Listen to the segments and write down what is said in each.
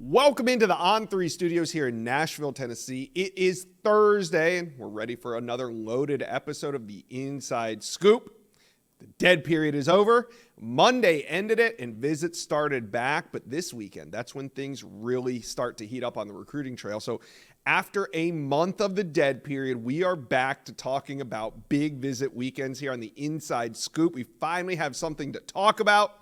Welcome into the On3 studios here in Nashville, Tennessee. It is Thursday, and we're ready for another loaded episode of the Inside Scoop. The dead period is over. Monday ended it, and visits started back. But this weekend, that's when things really start to heat up on the recruiting trail. So after a month of the dead period, we are back to talking about big visit weekends here on the Inside Scoop. We finally have something to talk about.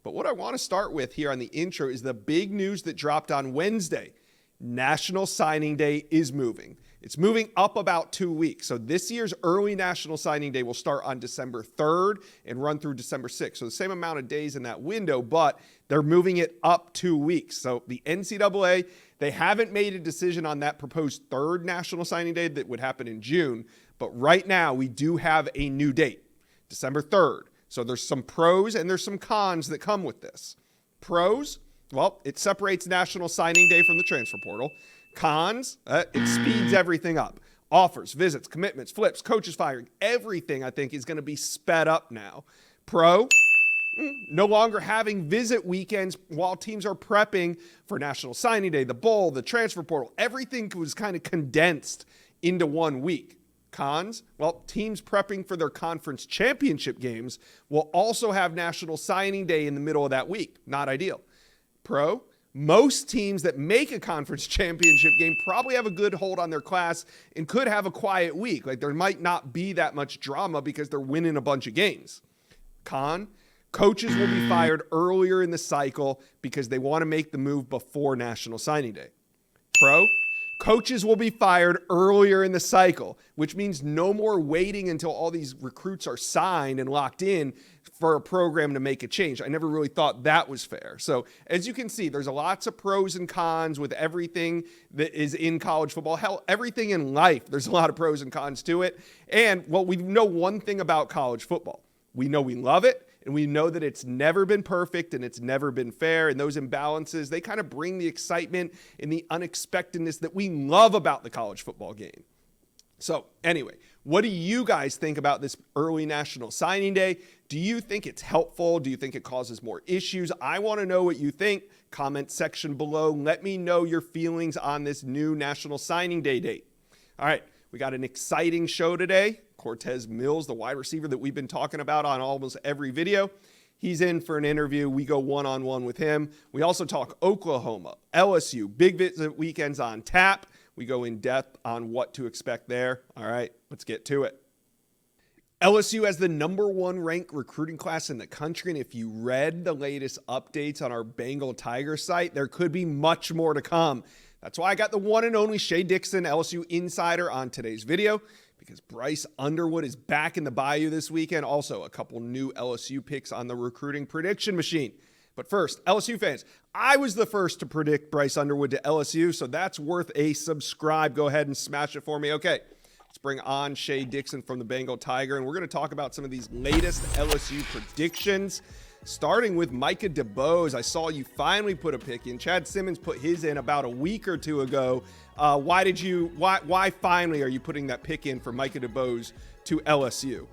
But what I want to start with here on the intro is the big news that dropped on Wednesday. National Signing Day is moving. It's moving up about 2 weeks. So this year's early National Signing Day will start on December 3rd and run through December 6th. So the same amount of days in that window, but they're moving it up 2 weeks. So the NCAA, they haven't made a decision on that proposed third National Signing Day that would happen in June. But right now we do have a new date, December 3rd. So there's some pros and there's some cons that come with this. Pros, well, it separates National Signing Day from the transfer portal. Cons, it speeds everything up. Offers, visits, commitments, flips, coaches firing, everything I think is going to be sped up now. Pro, no longer having visit weekends while teams are prepping for National Signing Day, the bowl, the transfer portal. Everything was kind of condensed into 1 week. Cons, well, teams prepping for their conference championship games will also have National Signing Day in the middle of that week. Not ideal. Pro, most teams that make a conference championship game probably have a good hold on their class and could have a quiet week. Like there might not be that much drama because they're winning a bunch of games. Con, coaches will be fired earlier in the cycle because they want to make the move before National Signing Day. Pro, coaches will be fired earlier in the cycle, which means no more waiting until all these recruits are signed and locked in for a program to make a change. I never really thought that was fair. So as you can see, there's lots of pros and cons with everything that is in college football. Hell, everything in life, there's a lot of pros and cons to it. And well, we know one thing about college football. We know we love it. And we know that it's never been perfect and it's never been fair. And those imbalances, they kind of bring the excitement and the unexpectedness that we love about the college football game. So anyway, what do you guys think about this early National Signing Day? Do you think it's helpful? Do you think it causes more issues? I want to know what you think. Comment section below. Let me know your feelings on this new National Signing Day date. All right, we got an exciting show today. Cortez Mills, the wide receiver that we've been talking about on almost every video. He's in for an interview. We go one-on-one with him. We also talk Oklahoma, LSU, big visit weekends on tap. We go in depth on what to expect there. All right, let's get to it. LSU has the #1 ranked recruiting class in the country. And if you read the latest updates on our Bengal Tiger site, there could be much more to come. That's why I got the one and only Shea Dixon, LSU Insider, on today's video, because Bryce Underwood is back in the Bayou this weekend. Also, a couple new LSU picks on the recruiting prediction machine. But first, LSU fans, I was the first to predict Bryce Underwood to LSU, so that's worth a subscribe. Go ahead and smash it for me. Okay, let's bring on Shea Dixon from the Bengal Tiger, and we're going to talk about some of these latest LSU predictions. Starting with Micah DeBose, I saw you finally put a pick in. Chad Simmons put his in about a week or two ago. Why finally are you putting that pick in for Micah DeBose to LSU?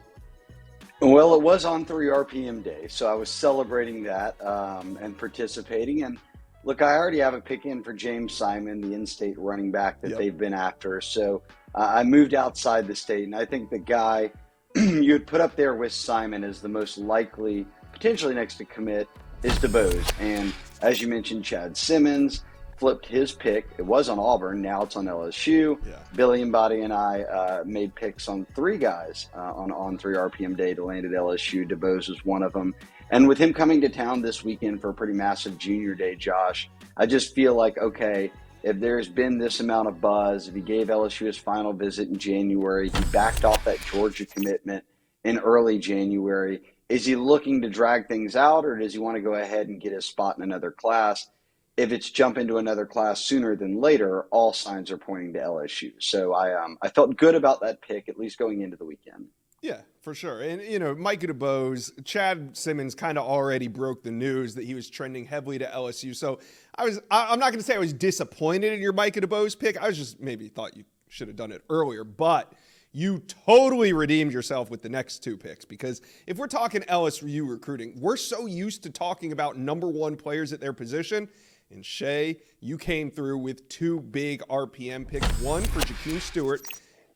Well, it was on 3 RPM day, so I was celebrating that and participating. And look, I already have a pick in for James Simon, the in-state running back that they've been after. So I moved outside the state, and I think the guy you would put up there with Simon as the most likely, potentially next to commit, is DeBose. And as you mentioned, Chad Simmons flipped his pick. It was on Auburn. Now it's on LSU. Yeah. Billy and Body and I made picks on 3 guys on 3 RPM day to land at LSU. DeBose was one of them. And with him coming to town this weekend for a pretty massive junior day, Josh, I just feel like, okay, if there's been this amount of buzz, if he gave LSU his final visit in January, he backed off that Georgia commitment in early January, is he looking to drag things out, or does he want to go ahead and get his spot in another class? If it's jump into another class sooner than later, all signs are pointing to LSU. So I felt good about that pick, at least going into the weekend. Yeah, for sure. And, you know, Micah DeBose, Chad Simmons kind of already broke the news that he was trending heavily to LSU. So I'm not going to say I was disappointed in your Micah DeBose pick. I was just maybe thought you should have done it earlier. But you totally redeemed yourself with the next 2 picks, because if we're talking LSU recruiting, we're so used to talking about #1 players at their position. And Shay, you came through with 2 big RPM picks, one for Jakeem Stewart,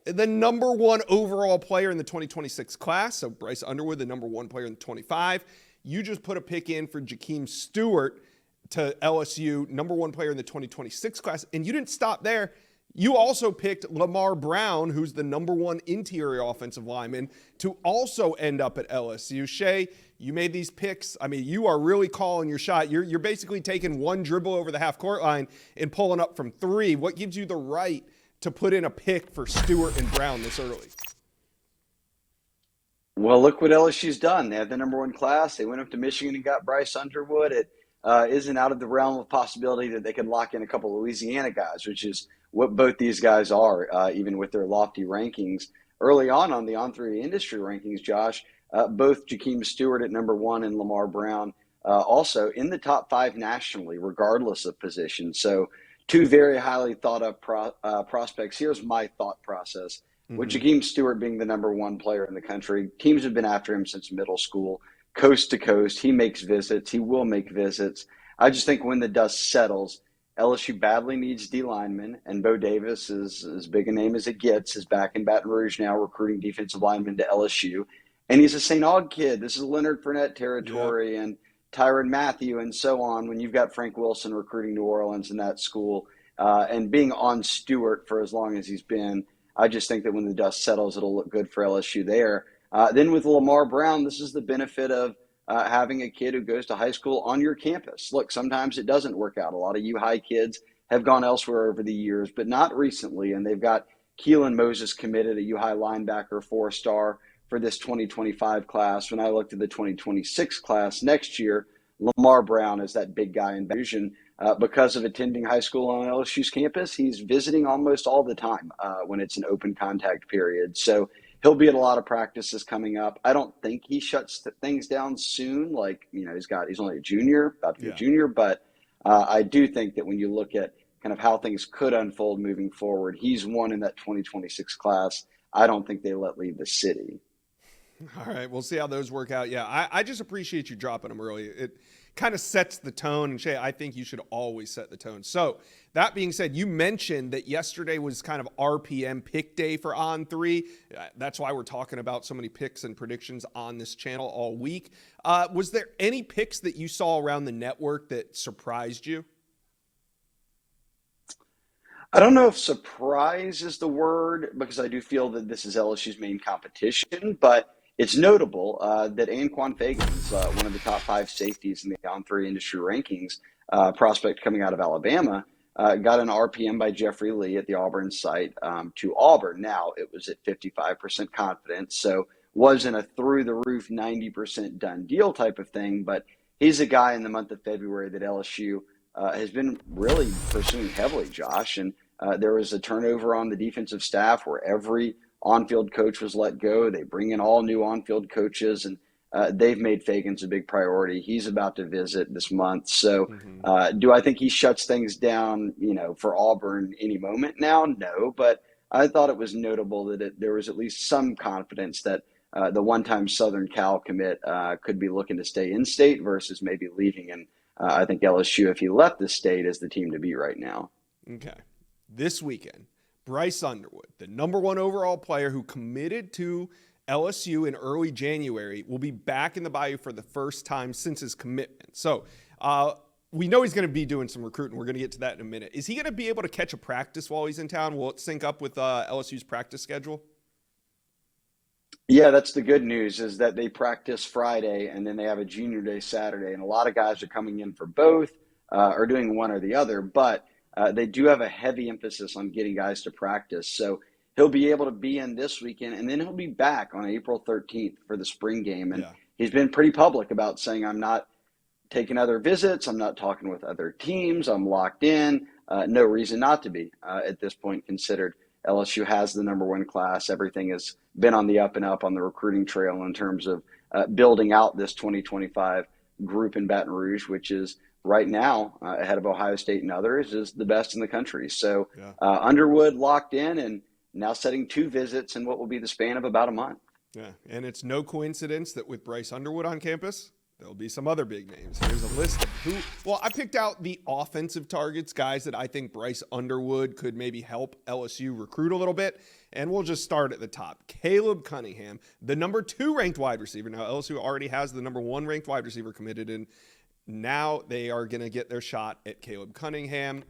the number 1 overall player in the 2026 class. So Bryce Underwood, the number 1 player in the 25. You just put a pick in for Jakeem Stewart to LSU, number 1 player in the 2026 class. And you didn't stop there. You also picked Lamont Brown, who's the number 1 interior offensive lineman, to also end up at LSU. Shay, you made these picks. I mean, you are really calling your shot. You're basically taking one dribble over the half-court line and pulling up from 3. What gives you the right to put in a pick for Stewart and Brown this early? Well, look what LSU's done. They have the number 1 class. They went up to Michigan and got Bryce Underwood. It isn't out of the realm of possibility that they could lock in a couple of Louisiana guys, which is what both these guys are, even with their lofty rankings. Early on the On3 industry rankings, Josh, both Jakeem Stewart at number 1 and Lamont Brown also in the top 5 nationally, regardless of position. So 2 very highly thought of prospects. Here's my thought process. With Jakeem Stewart being the number 1 player in the country, teams have been after him since middle school, coast to coast. He makes visits. He will make visits. I just think when the dust settles, LSU badly needs D linemen, and Bo Davis is as big a name as it gets, is back in Baton Rouge now recruiting defensive linemen to LSU. And he's a St. Aug kid. This is Leonard Fournette territory and Tyrann Mathieu and so on. When you've got Frank Wilson recruiting New Orleans in that school and being on Stewart for as long as he's been, I just think that when the dust settles, it'll look good for LSU there. Then with Lamont Brown, this is the benefit of having a kid who goes to high school on your campus. Look, sometimes it doesn't work out. A lot of U-High kids have gone elsewhere over the years, but not recently. And they've got Keelan Moses committed, a U-High linebacker, 4-star for this 2025 class. When I looked at the 2026 class next year, Lamont Brown is that big guy in Fusion. Because of attending high school on LSU's campus, he's visiting almost all the time when it's an open contact period. So he'll be at a lot of practices coming up. I don't think he shuts things down soon. Like, he's only a junior, about to be a junior. But I do think that when you look at kind of how things could unfold moving forward, he's one in that 2026 class. I don't think they let leave the city. All right, we'll see how those work out. Yeah, I just appreciate you dropping them early. It kind of sets the tone. And Shay, I think you should always set the tone. So that being said, you mentioned that yesterday was kind of RPM pick day for On3. That's why we're talking about so many picks and predictions on this channel all week. Was there any picks that you saw around the network that surprised you? I don't know if surprise is the word, because I do feel that this is LSU's main competition, but it's notable that Anquan Fagan's one of the top 5 safeties in the On3 industry rankings, prospect coming out of Alabama, got an RPM by Jeffrey Lee at the Auburn site to Auburn. Now, it was at 55% confidence, so wasn't a through-the-roof 90% done deal type of thing, but he's a guy in the month of February that LSU has been really pursuing heavily, Josh. And there was a turnover on the defensive staff where every on-field coach was let go. They bring in all new on-field coaches, and they've made Fagan's a big priority. He's about to visit this month. So do I think he shuts things down, for Auburn any moment now? No, but I thought it was notable that there was at least some confidence that the one-time Southern Cal commit could be looking to stay in state versus maybe leaving. And I think LSU, if he left the state, is the team to beat right now. Okay. This weekend, Bryce Underwood, the number 1 overall player who committed to LSU in early January, will be back in the Bayou for the first time since his commitment. So we know he's going to be doing some recruiting. We're going to get to that in a minute. Is he going to be able to catch a practice while he's in town? Will it sync up with LSU's practice schedule? Yeah, that's the good news, is that they practice Friday and then they have a junior day Saturday. And a lot of guys are coming in for both or doing one or the other, but they do have a heavy emphasis on getting guys to practice. So he'll be able to be in this weekend, and then he'll be back on April 13th for the spring game. And he's been pretty public about saying, I'm not taking other visits. I'm not talking with other teams. I'm locked in. No reason not to be at this point considered. LSU has the number 1 class. Everything has been on the up and up on the recruiting trail in terms of building out this 2025 group in Baton Rouge, which is right now ahead of Ohio State and others, is the best in the country. So Underwood locked in and now setting 2 visits in what will be the span of about a month. Yeah, and it's no coincidence that with Bryce Underwood on campus, there'll be some other big names. Here's a list of who. Well, I picked out the offensive targets, guys that I think Bryce Underwood could maybe help LSU recruit a little bit. And we'll just start at the top. Caleb Cunningham, the number 2 ranked wide receiver. Now, LSU already has the number 1 ranked wide receiver committed, and now they are going to get their shot at Caleb Cunningham.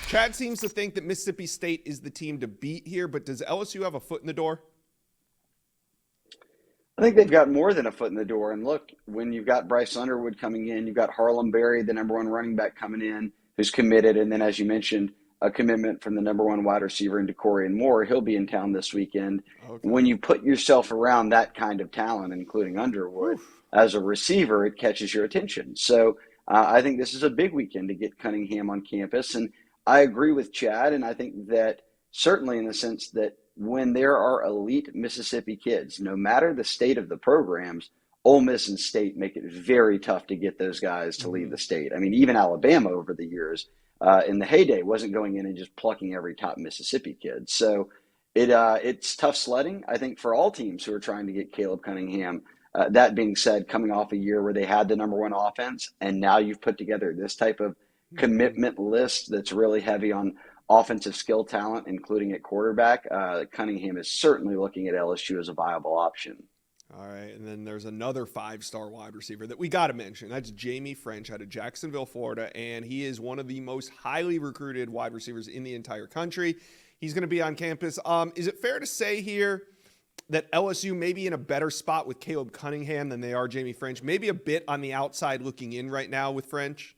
Chad seems to think that Mississippi State is the team to beat here, but does LSU have a foot in the door? I think they've got more than a foot in the door. And look, when you've got Bryce Underwood coming in, you've got Harlem Berry, the number 1 running back coming in, who's committed. And then, as you mentioned, a commitment from the number 1 wide receiver in Cortez Mills. He'll be in town this weekend. Okay. When you put yourself around that kind of talent, including Underwood, as a receiver, it catches your attention. So I think this is a big weekend to get Cunningham on campus. And I agree with Chad. And I think that certainly in the sense that when there are elite Mississippi kids, no matter the state of the programs, Ole Miss and State make it very tough to get those guys to leave the state. I mean, even Alabama over the years in the heyday wasn't going in and just plucking every top Mississippi kid. So it's tough sledding, I think, for all teams who are trying to get Caleb Cunningham. That being said, coming off a year where they had the number 1 offense, and now you've put together this type of commitment list that's really heavy on offensive skill talent, including at quarterback, Cunningham is certainly looking at LSU as a viable option. All right, and then there's another 5-star wide receiver that we got to mention. That's Jamie French out of Jacksonville, Florida, and he is one of the most highly recruited wide receivers in the entire country. He's going to be on campus. Is it fair to say here that LSU may be in a better spot with Caleb Cunningham than they are Jamie French? Maybe a bit on the outside looking in right now with French?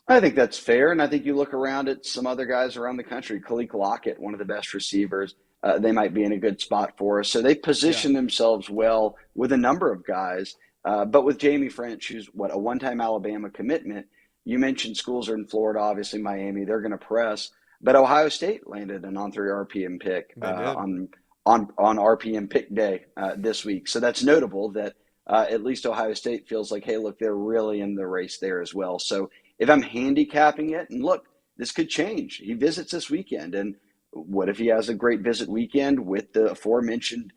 I think that's fair, and I think you look around at some other guys around the country. Khalil Lockett, one of the best receivers, they might be in a good spot for us. So they position themselves well with a number of guys. But with Jamie French, who's a one-time Alabama commitment, you mentioned schools are in Florida, obviously Miami, they're going to press. But Ohio State landed an on-3 RPM pick on RPM pick day this week. So that's notable that at least Ohio State feels like, hey, look, they're really in the race there as well. So if I'm handicapping it, and look, this could change. He visits this weekend, and what if he has a great visit weekend with the aforementioned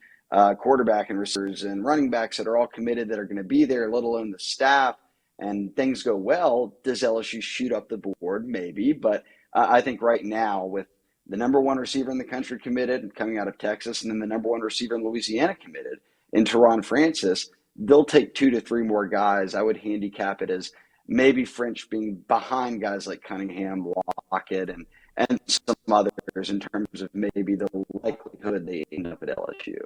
quarterback and receivers and running backs that are all committed that are going to be there, let alone the staff, and things go well? Does LSU shoot up the board? Maybe, but I think right now with the number 1 receiver in the country committed coming out of Texas, and then the number 1 receiver in Louisiana committed in Teron Francis, they'll take 2 to 3 more guys. I would handicap it as maybe French being behind guys like Cunningham, Lockett, and some others in terms of maybe the likelihood they end up at LSU.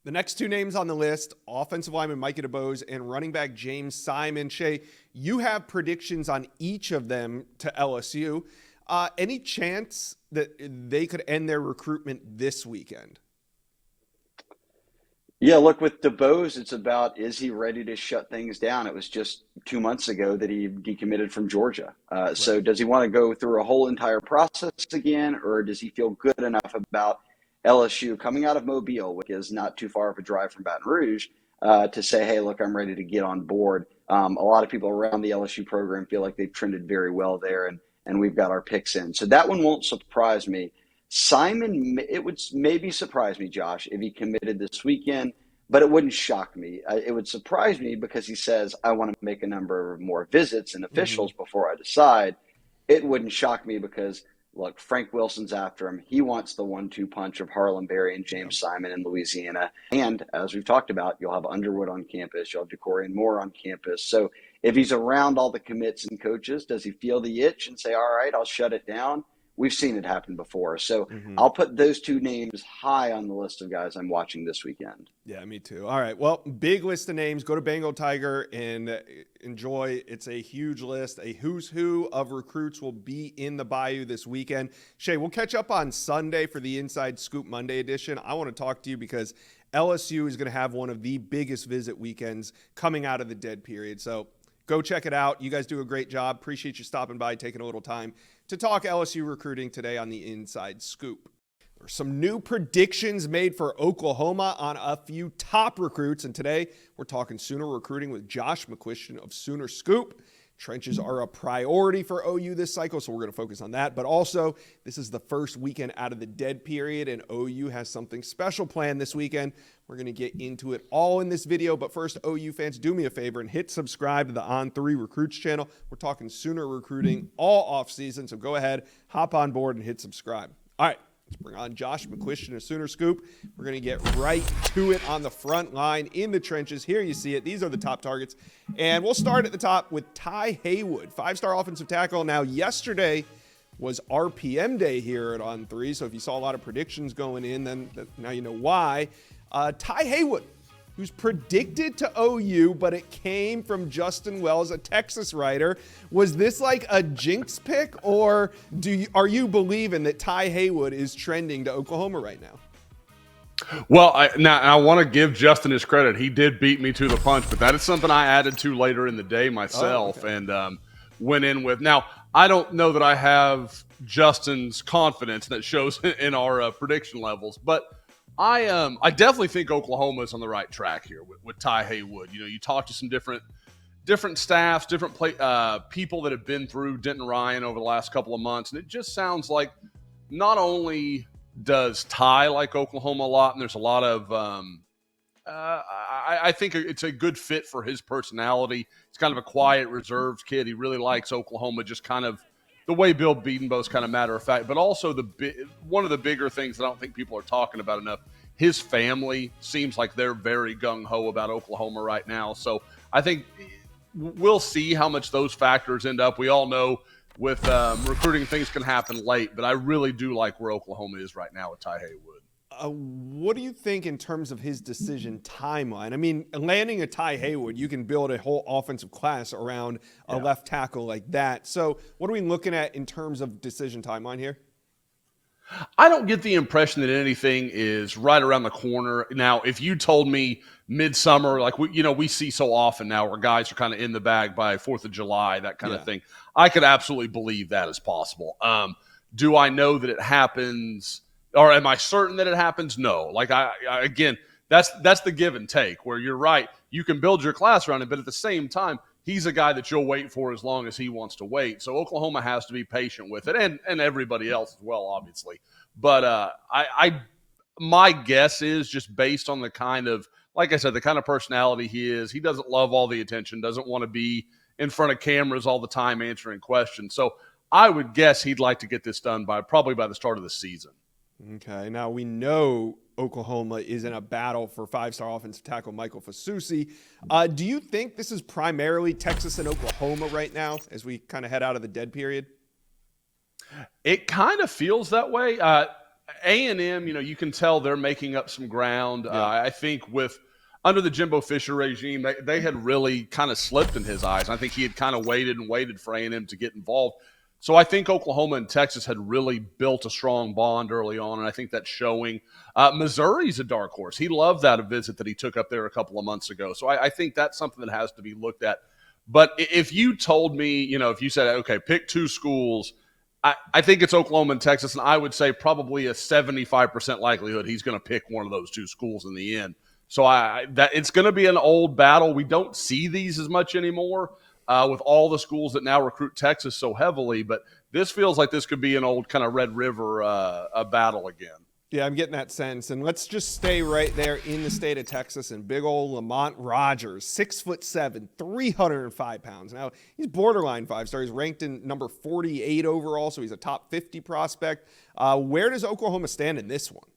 The next 2 names on the list, offensive lineman Micah DeBose and running back James Simon. Shay, you have predictions on each of them to LSU. Any chance that they could end their recruitment this weekend? Yeah, look, with DeBose, it's about, is he ready to shut things down? It was just 2 months ago that he decommitted from Georgia. So does he want to go through a whole entire process again, or does he feel good enough about LSU coming out of Mobile, which is not too far of a drive from Baton Rouge, to say, hey, look, I'm ready to get on board? A lot of people around the LSU program feel like they've trended very well there, and we've got our picks in. So that one won't surprise me. Simon, it would maybe surprise me, Josh, if he committed this weekend, but it wouldn't shock me. It would surprise me because he says, I want to make a number of more visits and officials before I decide. It wouldn't shock me because, look, Frank Wilson's after him. He wants the 1-2 punch of Harlem Berry and James Simon in Louisiana. And as we've talked about, you'll have Underwood on campus. You'll have Cortez Mills on campus. So if he's around all the commits and coaches, does he feel the itch and say, all right, I'll shut it down? We've seen it happen before. So I'll put those 2 names high on the list of guys I'm watching this weekend. Yeah, me too. All right. Well, big list of names. Go to Bengal Tiger and enjoy. It's a huge list. A who's who of recruits will be in the Bayou this weekend. Shay, we'll catch up on Sunday for the Inside Scoop Monday edition. I want to talk to you because LSU is going to have one of the biggest visit weekends coming out of the dead period. So go check it out. You guys do a great job. Appreciate you stopping by, taking a little time to talk LSU recruiting today on the Inside Scoop. There's some new predictions made for Oklahoma on a few top recruits, and today we're talking Sooner recruiting with Josh McCuistion of Sooner Scoop. Trenches are a priority for OU this cycle, so we're going to focus on that. But also, this is the first weekend out of the dead period, and OU has something special planned this weekend. We're going to get into it all in this video. But first, OU fans, do me a favor and hit subscribe to the On3 Recruits channel. We're talking Sooner recruiting all offseason, so go ahead, hop on board, and hit subscribe. All right. Let's bring on Josh McQuistion, a Sooner Scoop. We're going to get right to it on the front line in the trenches. Here you see it. These are the top targets. And we'll start at the top with Tai Haywood, five-star offensive tackle. Now, yesterday was RPM day here at On3, so if you saw a lot of predictions going in, then now you know why. Tai Haywood, who's predicted to OU, but it came from Justin Wells, a Texas writer. Was this like a jinx pick, or are you believing that Tai Haywood is trending to Oklahoma right now? Well, I want to give Justin his credit. He did beat me to the punch, but that is something I added to later in the day myself and went in with. Now, I don't know that I have Justin's confidence that shows in our prediction levels, but I definitely think Oklahoma is on the right track here with Tai Haywood. You know, you talk to some different staffs, different people that have been through Denton Ryan over the last couple of months, and it just sounds like not only does Tai like Oklahoma a lot, and there's a lot of I think it's a good fit for his personality. He's kind of a quiet, reserved kid. He really likes Oklahoma, just kind of the way Bill Bedenbaugh's kind of matter of fact, but also one of the bigger things that I don't think people are talking about enough, his family seems like they're very gung-ho about Oklahoma right now. So I think we'll see how much those factors end up. We all know with recruiting, things can happen late, but I really do like where Oklahoma is right now with Tai Haywood. What do you think in terms of his decision timeline? I mean, landing a Tai Haywood, you can build a whole offensive class around a left tackle like that. So what are we looking at in terms of decision timeline here? I don't get the impression that anything is right around the corner. Now, if you told me midsummer, like we see so often now where guys are kind of in the bag by 4th of July, that kind of thing, I could absolutely believe that is possible. Do I know that it happens? Or am I certain that it happens? No. Like again, that's the give and take where you're right. You can build your class around it, but at the same time, he's a guy that you'll wait for as long as he wants to wait. So Oklahoma has to be patient with it, and everybody else as well, obviously. But my guess is just based on the kind of, like I said, the kind of personality he is. He doesn't love all the attention, doesn't want to be in front of cameras all the time answering questions. So I would guess he'd like to get this done probably by the start of the season. Okay, now we know Oklahoma is in a battle for five-star offensive tackle Michael Fasusi. Do you think this is primarily Texas and Oklahoma right now as we kind of head out of the dead period? It kind of feels that way. A&M, you can tell they're making up some ground. Yeah. I think under the Jimbo Fisher regime, they had really kind of slipped in his eyes. I think he had kind of waited for A&M to get involved. So I think Oklahoma and Texas had really built a strong bond early on, and I think that's showing. Missouri's a dark horse. He loved that visit that he took up there a couple of months ago. So I think that's something that has to be looked at. But if you told me, if you said, okay, pick two schools, I think it's Oklahoma and Texas, and I would say probably a 75% likelihood he's going to pick one of those two schools in the end. So it's going to be an old battle. We don't see these as much anymore. With all the schools that now recruit Texas so heavily, but this feels like this could be an old kind of Red River battle again. Yeah, I'm getting that sense. And let's just stay right there in the state of Texas and big old Lamont Rogers, 6'7", 305 pounds. Now, he's borderline five-star. He's ranked in number 48 overall, so he's a top 50 prospect. Where does Oklahoma stand in this one?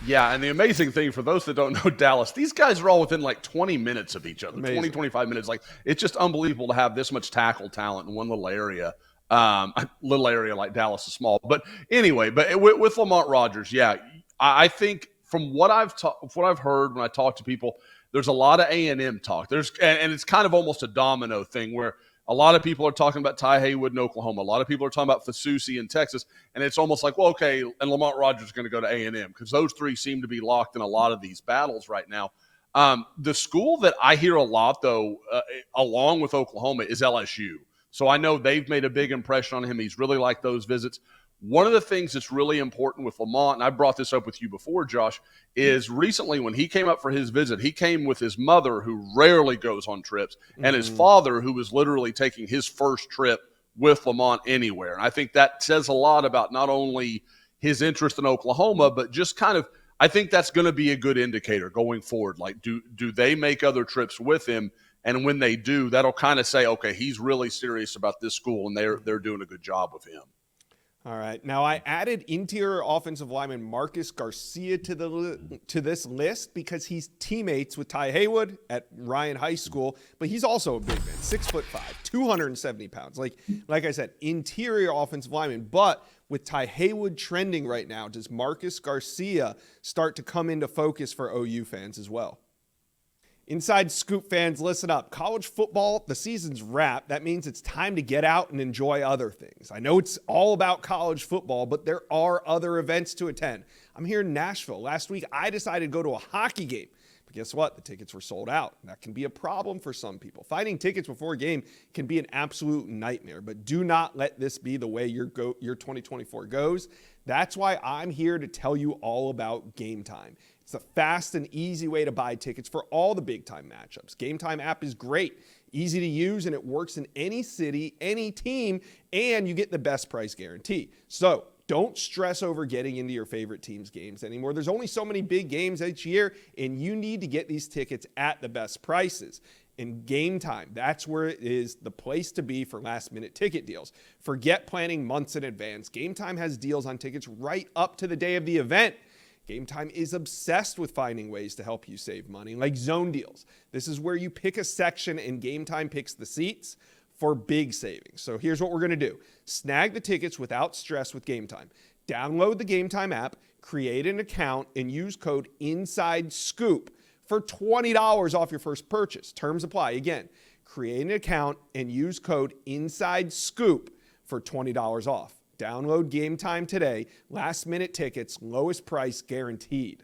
Yeah, and the amazing thing, for those that don't know Dallas, these guys are all within like 20 minutes of each other, amazing. 20, 25 minutes. Like, it's just unbelievable to have this much tackle talent in one little area. A little area like Dallas is small. But anyway, with Lamont Rogers, yeah, I think from what I've heard when I talk to people, there's a lot of A&M talk. And it's kind of almost a domino thing where a lot of people are talking about Tai Haywood in Oklahoma. A lot of people are talking about Fasusi in Texas. And it's almost like, well, okay, and Lamont Rogers is going to go to A&M because those three seem to be locked in a lot of these battles right now. The school that I hear a lot, though, along with Oklahoma, is LSU. So I know they've made a big impression on him. He's really liked those visits. One of the things that's really important with Lamont, and I brought this up with you before, Josh, is recently when he came up for his visit, he came with his mother, who rarely goes on trips, and his father, who was literally taking his first trip with Lamont anywhere. And I think that says a lot about not only his interest in Oklahoma, but just kind of, I think that's going to be a good indicator going forward. Like, do they make other trips with him? And when they do, that'll kind of say, okay, he's really serious about this school, and they're doing a good job with him. All right. Now, I added interior offensive lineman Marcus Garcia to this list because he's teammates with Tai Haywood at Ryan High School, but he's also a big man, 6'5", 270 pounds. Like I said, interior offensive lineman. But with Tai Haywood trending right now, does Marcus Garcia start to come into focus for OU fans as well? Inside Scoop fans, listen up. College football, the season's wrapped. That means it's time to get out and enjoy other things. I know it's all about college football, but there are other events to attend. I'm here in Nashville. Last week, I decided to go to a hockey game. But guess what? The tickets were sold out. That can be a problem for some people. Finding tickets before a game can be an absolute nightmare, but do not let this be the way your 2024 goes. That's why I'm here to tell you all about Game Time. It's a fast and easy way to buy tickets for all the big-time matchups. Game Time app is great, easy to use, and it works in any city, any team, and you get the best price guarantee. So don't stress over getting into your favorite team's games anymore. There's only so many big games each year, and you need to get these tickets at the best prices. And Game Time, that's where it is the place to be for last-minute ticket deals. Forget planning months in advance. Game Time has deals on tickets right up to the day of the event. Game Time is obsessed with finding ways to help you save money, like zone deals. This is where you pick a section and Game Time picks the seats for big savings. So here's what we're going to do. Snag the tickets without stress with Game Time. Download the Game Time app, create an account, and use code INSIDESCOOP for $20 off your first purchase. Terms apply. Again, create an account and use code INSIDESCOOP for $20 off. Download Game Time today. Last minute tickets, lowest price guaranteed.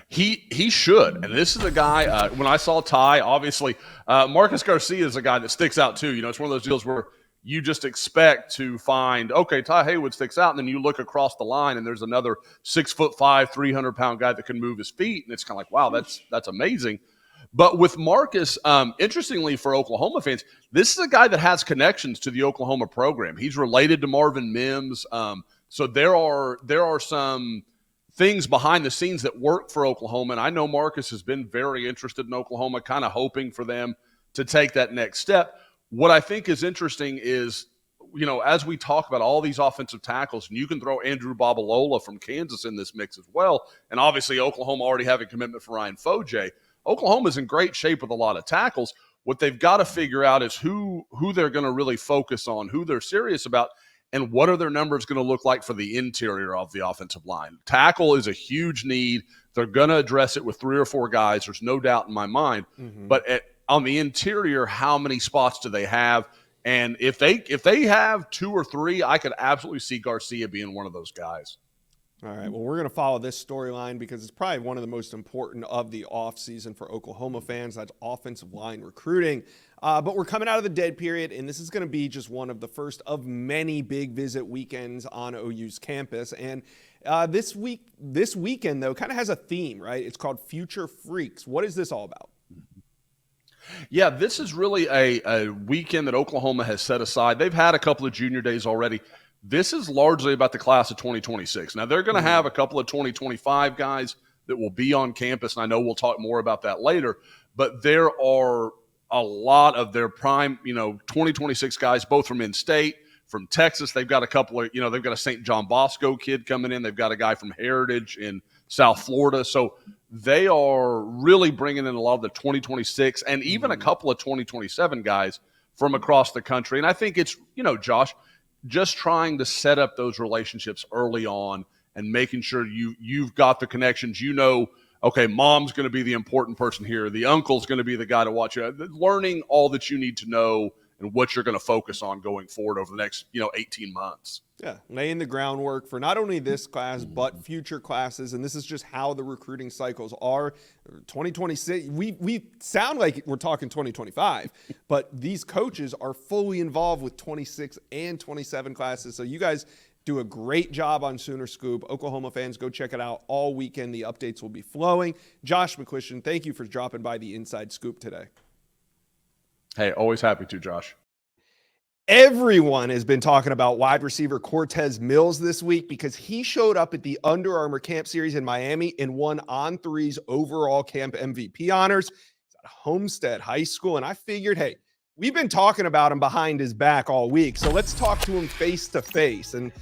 He should. And this is a guy, when I saw Tai, obviously, Marcus Garcia is a guy that sticks out too. You know, it's one of those deals where you just expect to find, okay, Tai Haywood sticks out, and then you look across the line and there's another 6'5", 300-pound guy that can move his feet. And it's kind of like, wow, that's amazing. But with Marcus, interestingly for Oklahoma fans, this is a guy that has connections to the Oklahoma program. He's related to Marvin Mims. So there are some things behind the scenes that work for Oklahoma. And I know Marcus has been very interested in Oklahoma, kind of hoping for them to take that next step. What I think is interesting is, you know, as we talk about all these offensive tackles, and you can throw Andrew Babalola from Kansas in this mix as well, and obviously Oklahoma already have a commitment for Ryan Foje. Oklahoma's in great shape with a lot of tackles. What they've got to figure out is who they're going to really focus on, who they're serious about, and what are their numbers going to look like for the interior of the offensive line. Tackle is a huge need. They're going to address it with 3 or 4 guys. There's no doubt in my mind. Mm-hmm. But on the interior, how many spots do they have? And if they have 2 or 3, I could absolutely see Garcia being one of those guys. All right, well, we're going to follow this storyline because it's probably one of the most important of the offseason for Oklahoma fans. That's offensive line recruiting. But we're coming out of the dead period, and this is going to be just one of the first of many big visit weekends on OU's campus. And this weekend, though, kind of has a theme, right? It's called Future Freaks. What is this all about? Yeah, this is really a weekend that Oklahoma has set aside. They've had a couple of junior days already. This is largely about the class of 2026. Now, they're going to have a couple of 2025 guys that will be on campus, and I know we'll talk more about that later, but there are a lot of their prime, 2026 guys, both from in-state, from Texas. They've got a couple of, they've got a St. John Bosco kid coming in. They've got a guy from Heritage in South Florida. So they are really bringing in a lot of the 2026 and even a couple of 2027 guys from across the country. And I think it's, Josh, just trying to set up those relationships early on and making sure you've got the connections. Okay, mom's going to be the important person here. The uncle's going to be the guy to watch you. Learning all that you need to know and what you're going to focus on going forward over the next, 18 months. Yeah, laying the groundwork for not only this class, but future classes. And this is just how the recruiting cycles are. 2026, we sound like we're talking 2025, but these coaches are fully involved with 26 and 27 classes. So you guys do a great job on Sooner Scoop. Oklahoma fans, go check it out all weekend. The updates will be flowing. Josh McCuistion, thank you for dropping by the Inside Scoop today. Hey, always happy to, Josh. Everyone has been talking about wide receiver Cortez Mills this week because he showed up at the Under Armour Camp Series in Miami and won On3's overall camp MVP honors. He's at Homestead High School, and I figured, hey, we've been talking about him behind his back all week, so let's talk to him face to face. And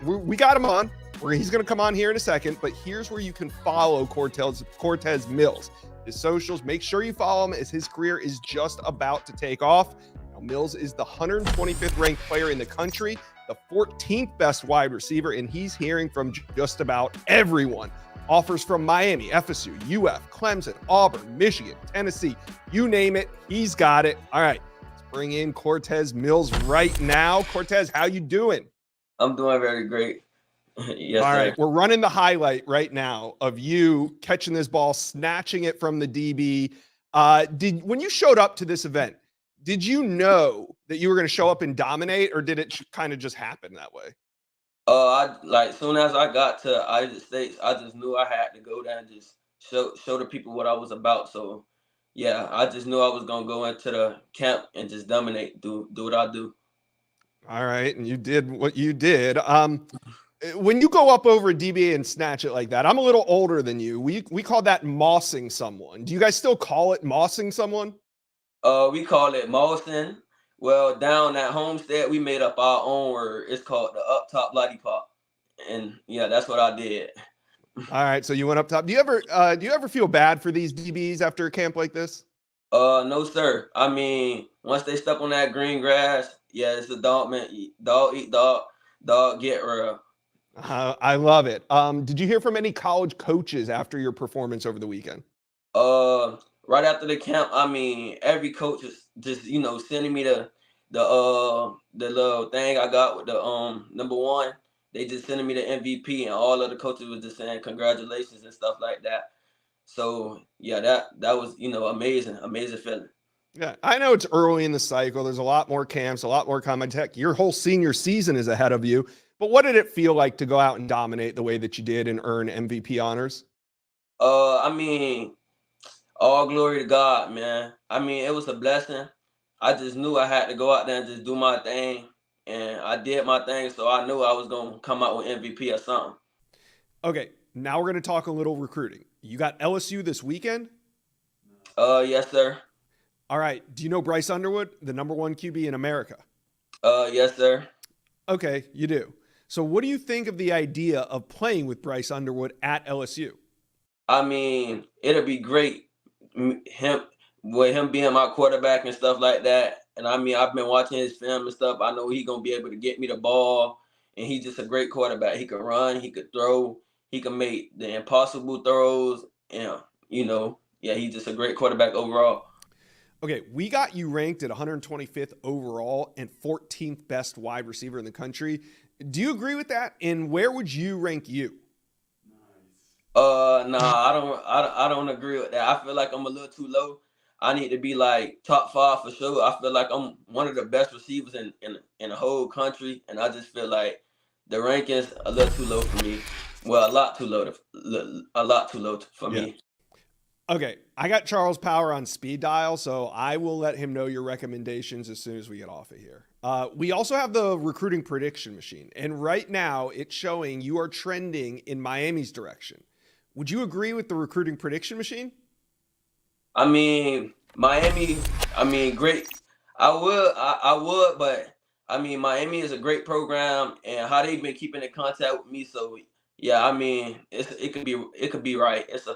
we got him on. He's going to come on here in a second, but here's where you can follow Cortez Mills. His socials, make sure you follow him as his career is just about to take off. Now, Mills is the 125th ranked player in the country, the 14th best wide receiver, and he's hearing from just about everyone. Offers from Miami, FSU, UF, Clemson, Auburn, Michigan, Tennessee, you name it, he's got it. All right, let's bring in Cortez Mills right now. Cortez, how you doing? I'm doing very great. Yes, all right, sir. we're running the highlight right now of you catching this ball, snatching it from the DB. When you showed up to this event, did you know that you were going to show up and dominate, or did it kind of just happen that way? Soon as I got to United States, I just knew I had to go there and just show the people what I was about. So yeah, I just knew I was gonna go into the camp and just dominate, do what I do. All right, and you did what you did. When you go up over a DB and snatch it like that, I'm a little older than you. We call that mossing someone. Do you guys still call it mossing someone? We call it mossing. Well, down at Homestead, we made up our own word. It's called the up top lollipop, and yeah, that's what I did. All right, so you went up top. Do you ever feel bad for these DBs after a camp like this? No, sir. I mean, once they step on that green grass, yeah, it's a dog, man. Dog eat dog, dog get real. I love it. Did you hear from any college coaches after your performance over the weekend? Right after the camp, I mean, every coach is just sending me the little thing I got with the number one. They just sending me the MVP, and all of the coaches was just saying congratulations and stuff like that. So yeah, that was amazing feeling. Yeah, I know it's early in the cycle. There's a lot more camps, a lot more common tech. Your whole senior season is ahead of you. But what did it feel like to go out and dominate the way that you did and earn MVP honors? I mean, all glory to God, man. I mean, it was a blessing. I just knew I had to go out there and just do my thing. And I did my thing, so I knew I was going to come out with MVP or something. Okay, now we're going to talk a little recruiting. You got LSU this weekend? Yes, sir. All right. Do you know Bryce Underwood, the number one QB in America? Yes, sir. Okay, you do. So what do you think of the idea of playing with Bryce Underwood at LSU? I mean, it'll be great, him being my quarterback and stuff like that. And I mean, I've been watching his film and stuff. I know he's going to be able to get me the ball, and he's just a great quarterback. He can run, he could throw, he can make the impossible throws, and, he's just a great quarterback overall. Okay, we got you ranked at 125th overall and 14th best wide receiver in the country. Do you agree with that? And where would you rank you? Nah, I don't agree with that. I feel like I'm a little too low. I need to be like top 5 for sure. I feel like I'm one of the best receivers in the whole country, and I just feel like the rankings a little too low for me. Well, a lot too low for me. Okay, I got Charles Power on speed dial, so I will let him know your recommendations as soon as we get off of here. We also have the recruiting prediction machine, and right now it's showing you are trending in Miami's direction. Would you agree with the recruiting prediction machine? I mean, Miami, great. I would, but I mean, Miami is a great program, and how they've been keeping in contact with me. So yeah, I mean, it could be right. It's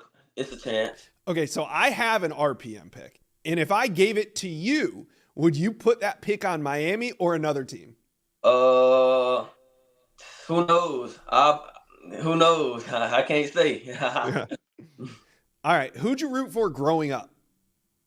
a chance. Okay, so I have an RPM pick, and if I gave it to you, would you put that pick on Miami or another team? Who knows? Who knows? I can't say. All right, who'd you root for growing up?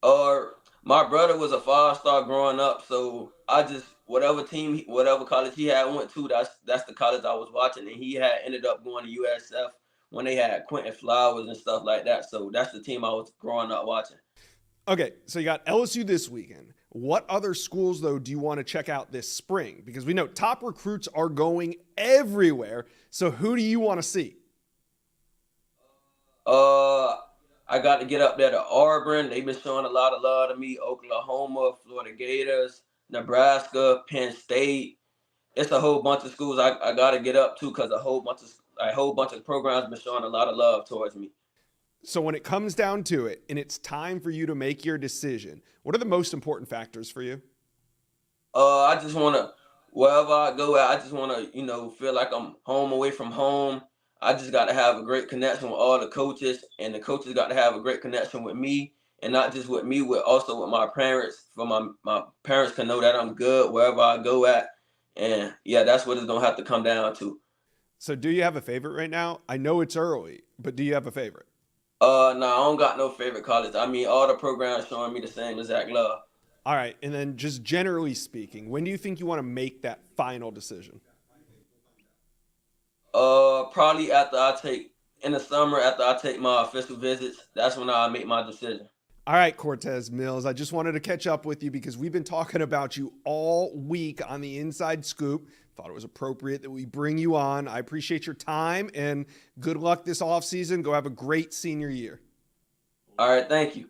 My brother was a 5-star growing up, so I just whatever college he had went to, that's the college I was watching, and he had ended up going to USF when they had Quentin Flowers and stuff like that. So that's the team I was growing up watching. Okay, so you got LSU this weekend. What other schools, though, do you want to check out this spring? Because we know top recruits are going everywhere. So who do you want to see? I got to get up there to Auburn. They've been showing a lot of love to me. Oklahoma, Florida Gators, Nebraska, Penn State. It's a whole bunch of schools I got to get up to because a whole bunch of programs been showing a lot of love towards me. So when it comes down to it and it's time for you to make your decision, what are the most important factors for you? I just want to, wherever I go at, I just want to, feel like I'm home away from home. I just got to have a great connection with all the coaches, and the coaches got to have a great connection with me, and not just with me, with also with my parents. For my parents can know that I'm good wherever I go at, and yeah, that's what it's gonna have to come down to. So do you have a favorite right now? I know it's early, but do you have a favorite? No, I don't got no favorite college. I mean, all the programs showing me the same exact love. All right, and then just generally speaking, when do you think you want to make that final decision? Probably in the summer after I take my official visits. That's when I make my decision. All right, Cortez Mills, I just wanted to catch up with you because we've been talking about you all week on the Inside Scoop. Thought it was appropriate that we bring you on. I appreciate your time and good luck this offseason. Go have a great senior year. All right, thank you.